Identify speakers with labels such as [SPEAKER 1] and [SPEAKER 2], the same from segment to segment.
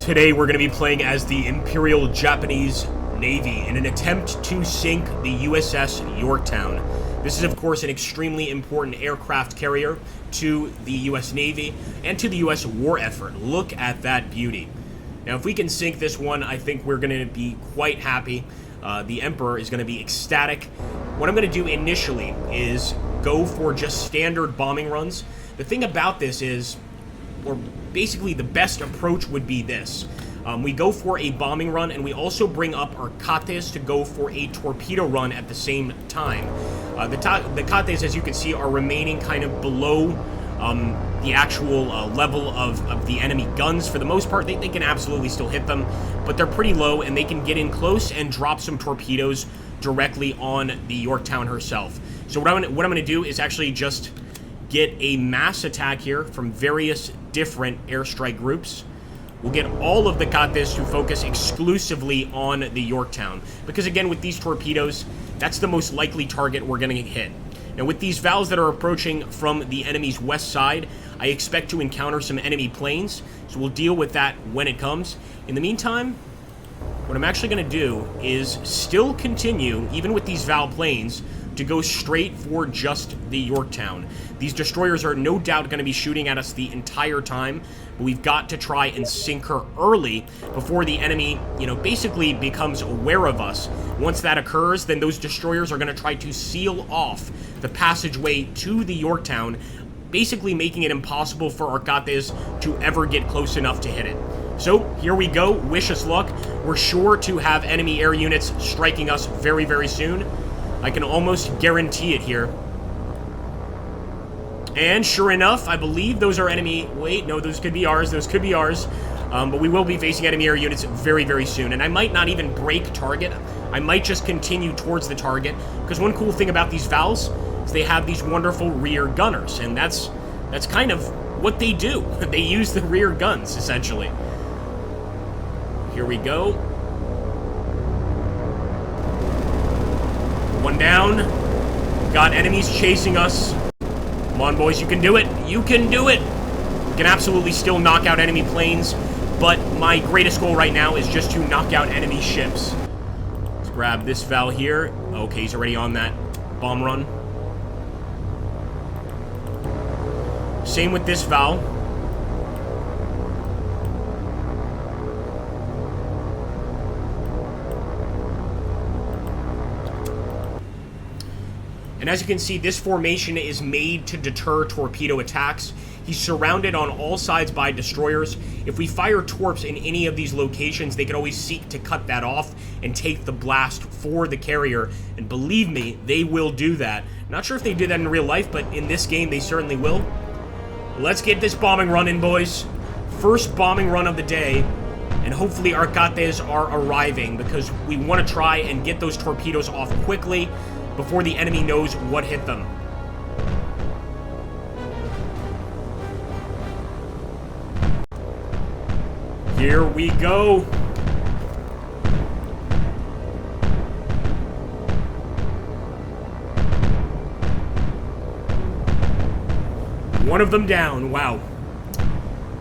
[SPEAKER 1] Today we're going to be playing as the Imperial Japanese Navy in an attempt to sink the USS Yorktown. This is of course an extremely important aircraft carrier to the US Navy and to the US war effort. Look at that beauty. Now if we can sink this one, I think we're going to be quite happy. The Emperor is going to be ecstatic. What I'm going to do initially is go for just standard bombing runs. The thing about this is, or basically the best approach would be this. We go for a bombing run, and we also bring up our kates to go for a torpedo run at the same time. The kates, as you can see, are remaining kind of below the actual level of the enemy guns. For the most part, they can absolutely still hit them, but they're pretty low, and they can get in close and drop some torpedoes directly on the Yorktown herself. So what I'm going to do is actually just get a mass attack here from various different airstrike groups. We'll get all of the kates to focus exclusively on the Yorktown, because again, with these torpedoes, that's the most likely target we're going to hit. Now with these valves that are approaching from the enemy's west side, I expect to encounter some enemy planes, so we'll deal with that when it comes. In the meantime, what I'm actually going to do is still continue, even with these valve planes, to go straight for just the Yorktown. These destroyers are no doubt going to be shooting at us the entire time, but we've got to try and sink her early before the enemy, basically becomes aware of us. Once that occurs, then those destroyers are going to try to seal off the passageway to the Yorktown, basically making it impossible for our kates to ever get close enough to hit it. So, here we go. Wish us luck. We're sure to have enemy air units striking us very, very soon. I can almost guarantee it here. And sure enough, I believe those are enemy... Wait, no, those could be ours. Those could be ours. But we will be facing enemy air units very, very soon. And I might not even break target. I might just continue towards the target. Because one cool thing about these valves is they have these wonderful rear gunners. And that's kind of what they do. They use the rear guns, essentially. Here we go. One down. Got enemies chasing us. Come on, boys, you can do it. You can do it. We can absolutely still knock out enemy planes, but my greatest goal right now is just to knock out enemy ships. Let's grab this Val here. Okay, he's already on that bomb run. Same with this Val. And as you can see, this formation is made to deter torpedo attacks. He's surrounded on all sides by destroyers. If we fire torps in any of these locations, they can always seek to cut that off and take the blast for the carrier. And believe me, they will do that. Not sure if they do that in real life, but in this game, they certainly will. Let's get this bombing run in, boys. First bombing run of the day. And hopefully our kates are arriving, because we want to try and get those torpedoes off quickly before the enemy knows what hit them. Here we go. One of them down. Wow.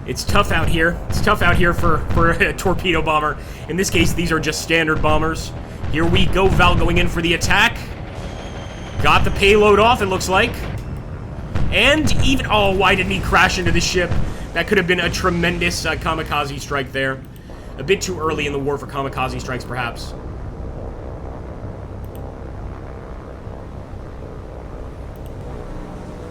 [SPEAKER 1] It's tough out here. It's tough out here for a torpedo bomber. In this case, these are just standard bombers. Here we go. Val going in for the attack. Got the payload off, it looks like. And even... Oh, why didn't he crash into the ship? That could have been a tremendous kamikaze strike there. A bit too early in the war for kamikaze strikes, perhaps.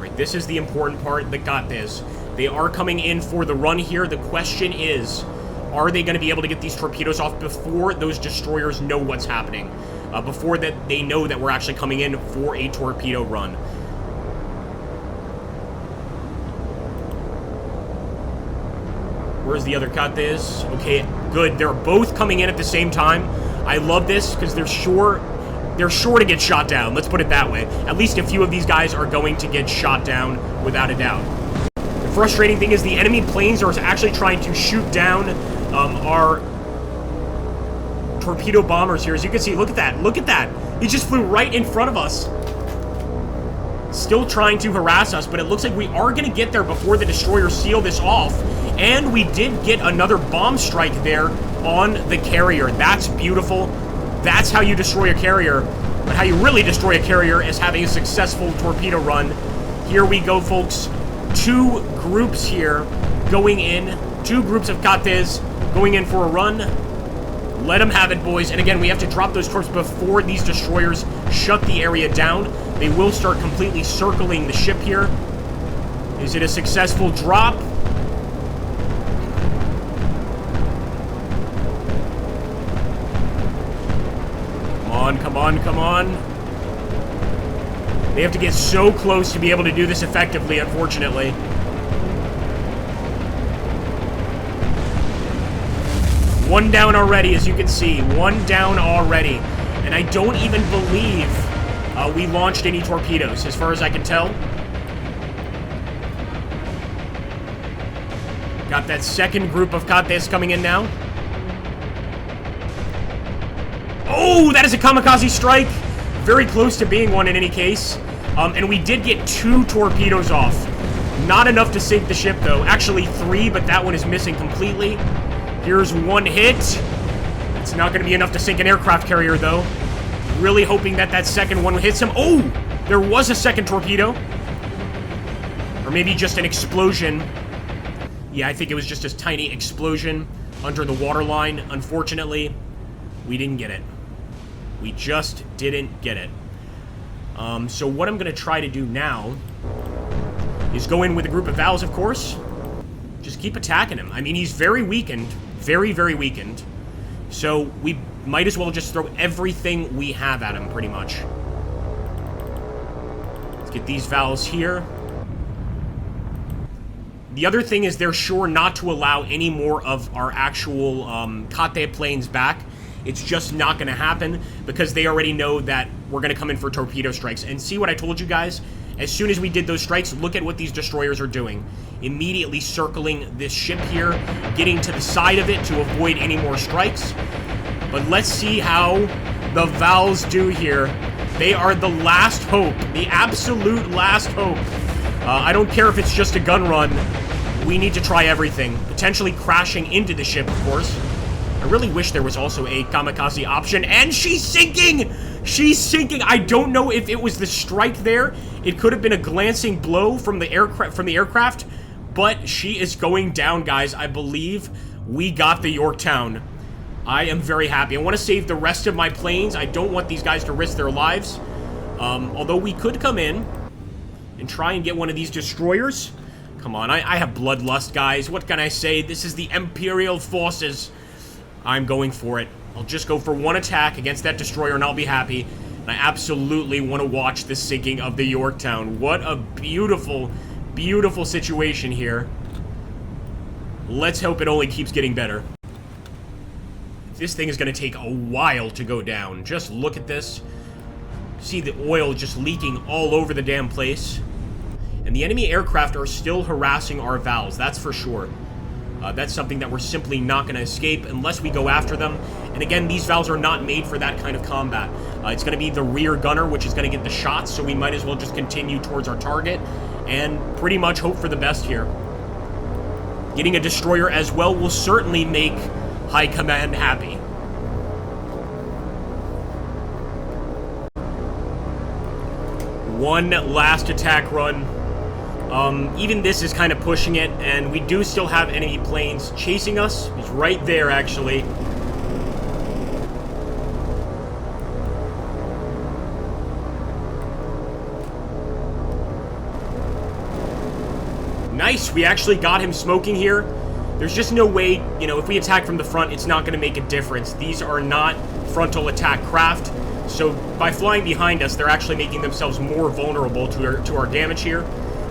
[SPEAKER 1] Right, this is the important part. The kates. They are coming in for the run here. The question is, are they going to be able to get these torpedoes off before those destroyers know what's happening? Before that they know that we're actually coming in for a torpedo run. Where's the other kates? Okay, good. They're both coming in at the same time. I love this because they're sure to get shot down. Let's put it that way. At least a few of these guys are going to get shot down without a doubt. The frustrating thing is the enemy planes are actually trying to shoot down our torpedo bombers here. As you can see, look at that. Look at that. He just flew right in front of us. Still trying to harass us, but it looks like we are going to get there before the destroyers seal this off. And we did get another bomb strike there on the carrier. That's beautiful. That's how you destroy a carrier. But how you really destroy a carrier is having a successful torpedo run. Here we go, folks. 2 groups here going in. 2 groups of Kates going in for a run. Let them have it, boys. And again, we have to drop those torps before these destroyers shut the area down. They will start completely circling the ship here. Is it a successful drop? Come on, come on, come on. They have to get so close to be able to do this effectively, unfortunately. One down already, as you can see. 1 down already. And I don't even believe we launched any torpedoes, as far as I can tell. Got that second group of Kates coming in now. Oh, that is a kamikaze strike. Very close to being one in any case. And we did get 2 torpedoes off. Not enough to sink the ship, though. Actually 3, but that one is missing completely. Here's 1 hit. It's not going to be enough to sink an aircraft carrier, though. Really hoping that that second one hits him. Oh, there was a second torpedo. Or maybe just an explosion. Yeah, I think it was just a tiny explosion under the waterline. Unfortunately, we didn't get it. We just didn't get it. So what I'm going to try to do now is go in with a group of Vals, of course. Just keep attacking him. I mean, he's very weakened. Very, very weakened. So we might as well just throw everything we have at him, pretty much. Let's get these Vals here. The other thing is they're sure not to allow any more of our actual Kate planes back. It's just not going to happen because they already know that we're going to come in for torpedo strikes. And see what I told you guys? As soon as we did those strikes, look at what these destroyers are doing. Immediately circling this ship here, getting to the side of it to avoid any more strikes. But let's see how the Vals do here. They are the last hope, the absolute last hope. I don't care if it's just a gun run. We need to try everything. Potentially crashing into the ship, of course. I really wish there was also a kamikaze option. And she's sinking! She's sinking! I don't know if it was the strike there. It could have been a glancing blow from the aircraft. But she is going down, guys. I believe we got the Yorktown. I am very happy. I want to save the rest of my planes. I don't want these guys to risk their lives. Although we could come in and try and get one of these destroyers. Come on, I have bloodlust, guys. What can I say? This is the Imperial forces. I'm going for it. I'll just go for 1 attack against that destroyer and I'll be happy. And I absolutely want to watch the sinking of the Yorktown. What a beautiful, beautiful situation here. Let's hope it only keeps getting better. This thing is going to take a while to go down. Just look at this. See the oil just leaking all over the damn place. And the enemy aircraft are still harassing our Vals, that's for sure. That's something that we're simply not going to escape unless we go after them. And again, these Vals are not made for that kind of combat. It's going to be the rear gunner, which is going to get the shots, so we might as well just continue towards our target and pretty much hope for the best here. Getting a destroyer as well will certainly make High Command happy. One last attack run. Even this is kind of pushing it, and we do still have enemy planes chasing us. He's right there, actually. Nice, we actually got him smoking here. There's just no way, you know, if we attack from the front, it's not going to make a difference. These are not frontal attack craft, so by flying behind us, they're actually making themselves more vulnerable to our damage here.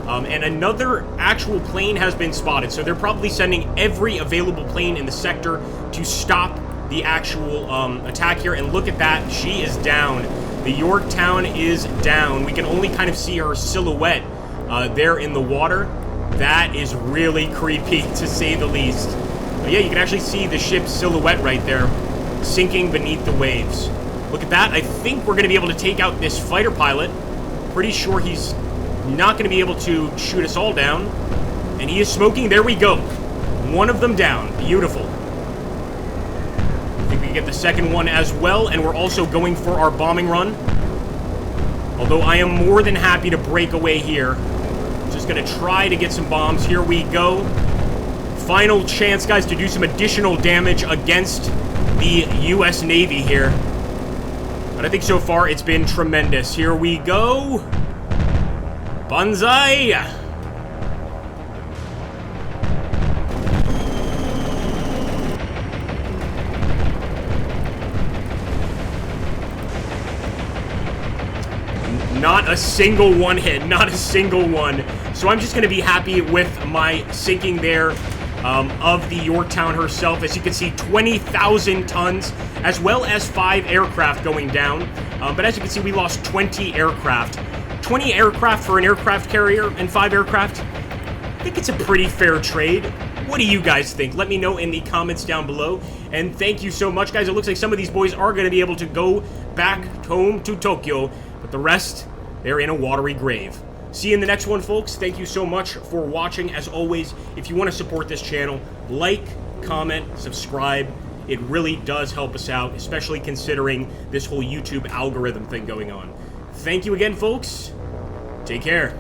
[SPEAKER 1] And another actual plane has been spotted, so they're probably sending every available plane in the sector to stop the actual attack here. And look at that, she is down. The Yorktown is down. We can only kind of see her silhouette there in the water. That is really creepy, to say the least. But yeah, you can actually see the ship's silhouette right there, sinking beneath the waves. Look at that. I think we're going to be able to take out this fighter pilot. Pretty sure he's not going to be able to shoot us all down. And he is smoking. There we go. one of them down. Beautiful. I think we can get the second one as well, and we're also going for our bombing run. Although I am more than happy to break away here. Just going to try to get some bombs. Here we go. Final chance, guys, to do some additional damage against the U.S. Navy here. But I think so far it's been tremendous. Here we go. Banzai! Not a single one hit. Not a single one. So I'm just going to be happy with my sinking there of the Yorktown herself. As you can see, 20,000 tons, as well as 5 aircraft going down. But as you can see, we lost 20 aircraft. 20 aircraft for an aircraft carrier and 5 aircraft? I think it's a pretty fair trade. What do you guys think? Let me know in the comments down below. And thank you so much, guys. It looks like some of these boys are going to be able to go back home to Tokyo. But the rest, they're in a watery grave. See you in the next one, folks. Thank you so much for watching. As always, if you want to support this channel, like, comment, subscribe. It really does help us out, especially considering this whole YouTube algorithm thing going on. Thank you again, folks. Take care.